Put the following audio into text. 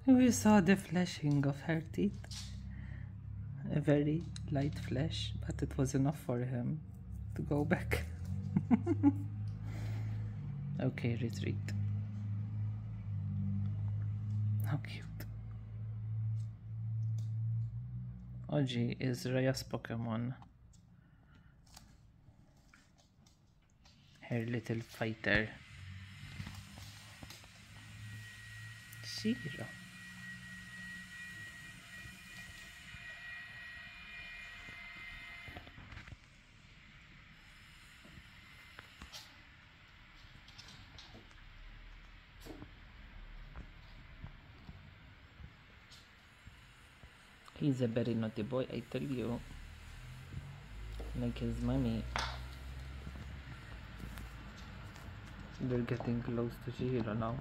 We saw the flashing of her teeth. A very light flash, but it was enough for him to go back. Okay, retreat. How cute. Oji is Raya's Pokemon. Her little fighter. Shira. He's a very naughty boy, I tell you. Like his mommy. They're getting close to Shihiro now.